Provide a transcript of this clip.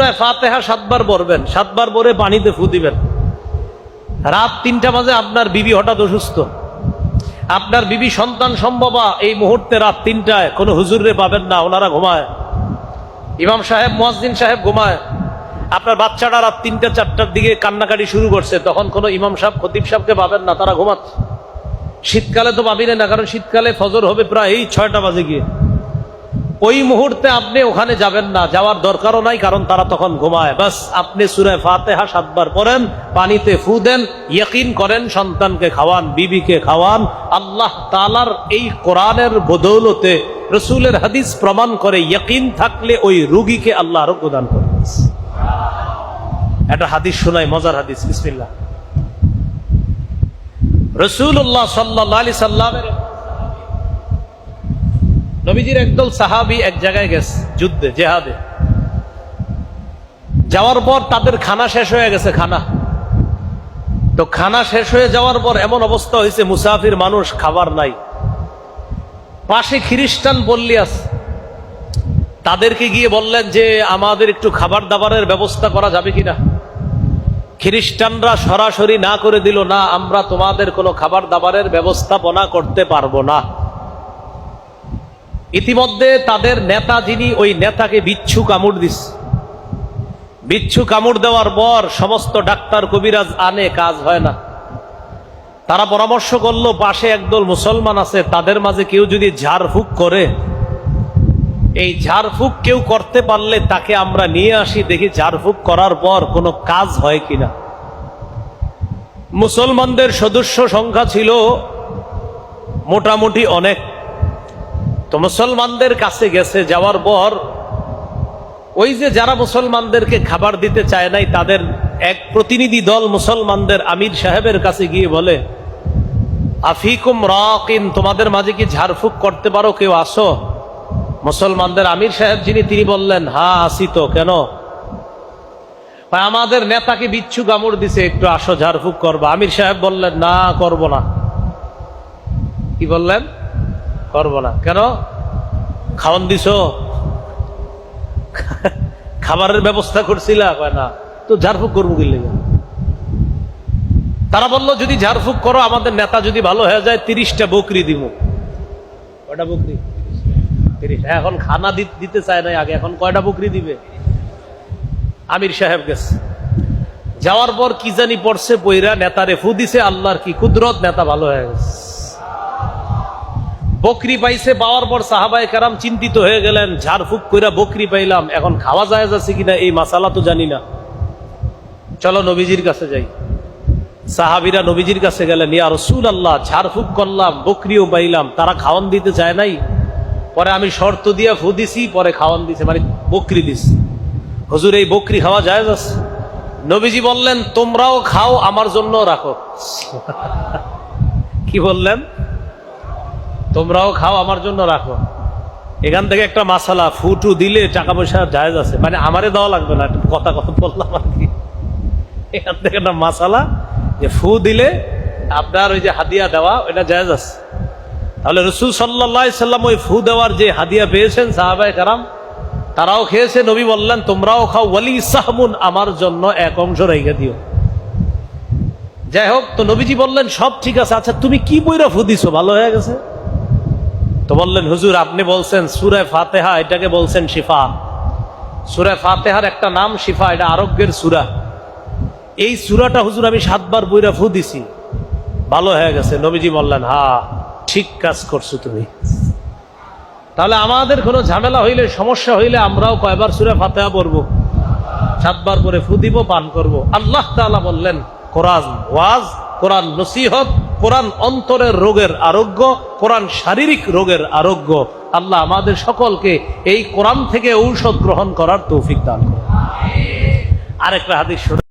সূরা ফাতিহা 7 বার পড়বেন, 7 বার পরে পানিতে ফু দিবেন। রাত 3টা বাজে আপনার বিবি হঠাৎ অসুস্থ, আপনার বিবি সন্তান সম্ভবা এই মুহূর্তে রাত 3টায় কোনো হুজুরে পাবেন না, ওনারা ঘুমায়, ইমাম সাহেব মুয়াজ্জিন সাহেব ঘুমায়। আপনার বাচ্চাটা রাত 3টা 4টার দিকে কান্নাকাটি শুরু করছে, তখন কোনো ইমাম সাহেব খতিব সাহেবকে পাবেন না, তারা ঘুমাচ্ছে। শীতকালে তো পাবেন না, কারণ শীতকালে ফজর হবে প্রায় এই 6টা বাজে গিয়ে। ওই মুহূর্তে আপনি ওখানে যাবেন না, যাওয়ার দরকারও নাই, কারণ তারা তখন ঘুমায়। বাস আপনি সূরা ফাতিহা 7 বার পড়েন, পানিতে ফু দেন, ইয়াকিন করেন সন্তানকে খাওয়ান, বিবিকে খাওয়ান। আল্লাহ তাআলার এই কোরআনের বদৌলতে, রাসূলের হাদিস প্রমাণ করে, ইয়াকিন থাকলে ওই রোগীকে আল্লাহ আরোগ্য দান করেন। একটা হাদিস শোনাই, মজার হাদিস, বিসমিল্লাহ। রাসূলুল্লাহ সাল্লাল্লাহু আলাইহি সাল্লামের নবীজির একদল সাহাবী এক জায়গায় গেছে যুদ্ধে, জিহাদে। যাওয়ার পর তাদের খানা শেষ হয়ে গেছে, তো খানা শেষ হয়ে যাওয়ার পর এমন অবস্থা হয়েছে, মুসাফির মানুষ, খাবার নাই। পাশে খ্রিস্টান পল্লী আছে, তাদেরকে গিয়ে বললেন যে আমাদের একটু খাবার দাবারের ব্যবস্থা করা যাবে কিনা। খ্রিস্টানরা সরাসরি না করে দিল, না, আমরা তোমাদের কোনো খাবার দাবারের ব্যবস্থাপনা করতে পারবো না। ইতিমধ্যে তাদের নেতা যিনি, ওই নেতাকে বিচ্ছু কামড় দিস। বিচ্ছু কামড় দেওয়ার পর সমস্ত ডাক্তার কবিরাজ আনে, কাজ হয় না। তারা পরামর্শ করলো, পাশে একদল মুসলমান আছে, তাদের মাঝে কেউ যদি ঝাড়ফুঁক করে, এই ঝাড়ফুঁক কেউ করতে পারলে তাকে আমরা নিয়ে আসি, দেখি ঝাড়ফুঁক করার পর কোনো কাজ হয় কিনা। মুসলমানদের সদস্য সংখ্যা ছিল মোটামুটি অনেক। তো মুসলমানদের কাছে গেছে, যাওয়ার পর ওই যে যারা মুসলমানদেরকে খাবার দিতে চায় নাই, তাদের এক প্রতিনিধি দল মুসলমানদের আমির সাহেবের কাছে গিয়ে বলে, আফিকুম রাকিন, তোমাদের মাঝে কি ঝাড়ফুঁক করতে পারো, কেউ আসো? মুসলমানদের আমির সাহেব যিনি, তিনি বললেন, হ্যাঁ আসি তো, কেন? আমাদের নেতাকে বিচ্ছু কামড় দিছে, একটু আসো ঝাড়ফুঁক করবা। আমির সাহেব বললেন, না, করব না। কি বললেন? করব না। কেন? খাওয়ান দিছো? খাবারের ব্যবস্থা করছিলা? কয় না। তো ঝাড়ফুঁক করবো কি লেগে? তারা বলল, যদি ঝাড়ফুঁক করো, আমাদের নেতা যদি ভালো হয়ে যায়, 30টা বকরি দিব। কয়টা বকরি? 30। এখন খানা দিতে চায় না আগে, এখন কয়টা বকরি দিবে? আমির সাহেব গেছে, যাওয়ার পর কি জানি পড়ছে, পইরা নেতারে ফু দিছে। আল্লাহর কি কুদরত, নেতা ভালো হয়ে গেছে। বকরি পাইছে, পাওয়ার পর সাহাবায়ে কেরাম চিন্তিত হয়ে গেলেন, ঝাড়ফুঁক কইরা বকরি পাইলাম, এখন খাওয়া যায় যাচ্ছে কিনা এই মাসালা তো জানি না, চলো নবীজির কাছে যাই। সাহাবীরা নবীজির কাছে গেলেন, ইয়া রাসূলুল্লাহ, ঝাড়ফুঁক করলাম, বকরিও পাইলাম, তারা খাওয়ান দিতে চায় নাই। পরে আমি শর্ত দিয়া ফু দিছি, পরে খাওয়ান দিছে, মানে বকরি দিছি। হুজুর, এই বকরি খাওয়া যায় যাচ্ছে? নবীজি বললেন, তোমরাও খাও, আমার জন্য রাখো। কি বললেন? তোমরাও খাও, আমার জন্য রাখো। এখান থেকে একটা মাসালা, ফুটু দিলে টাকা পয়সা জায়েজ আছে, মানে আমারে দেওয়া লাগবে না, কথা বললাম আর কি। এখান থেকে একটা মাসালা, যে ফু দিলে আপনার ওই যে হাদিয়া দেওয়া, এটা জায়েজ আছে। তাহলে রাসূল সাল্লাল্লাহু আলাইহি সাল্লাম ওই ফু দেওয়ার যে হাদিয়া পেয়েছেন, সাহাবায়ে কেরাম তারাও খেয়েছে। নবী বললেন, তোমরাও খাও, ওয়ালি সাহমুন, আমার জন্য এক অংশ রেখে দিও। যাই হোক, তো নবীজি বললেন, সব ঠিক আছে, আচ্ছা তুমি কি বইরা ফু দিছো, ভালো হয়ে গেছে? তো বললেন, হুজুর আপনি বলছেন সূরা ফাতিহা, এটাকে বলছেন শিফা। সূরা ফাতিহার একটা নাম শিফা, এটা আরোগ্যের সূরা। এই সূরাটা হুজুর আমি 7 বার বইরা ফু দিছি, ভালো হয়ে গেছে। নবীজি বললেন, হ্যাঁ ঠিক কাজ করছো তুমি। তাহলে আমাদের কোনো ঝামেলা হইলে, সমস্যা হইলে, আমরাও কয়বার সূরা ফাতিহা পড়বো? 7 বার পরে ফু দিব, পান করব। আল্লাহ তাআলা বললেন, কোরআন ওয়াজ, কোরআন নসিহত, কোরআন অন্তরের রোগের আরোগ্য, কোরআন শারীরিক রোগের আরোগ্য। আল্লাহ আমাদের সকলকে এই কোরআন থেকে ঔষধ গ্রহণ করার তৌফিক দান করুন। আরেকটা হাদিস শুনুন।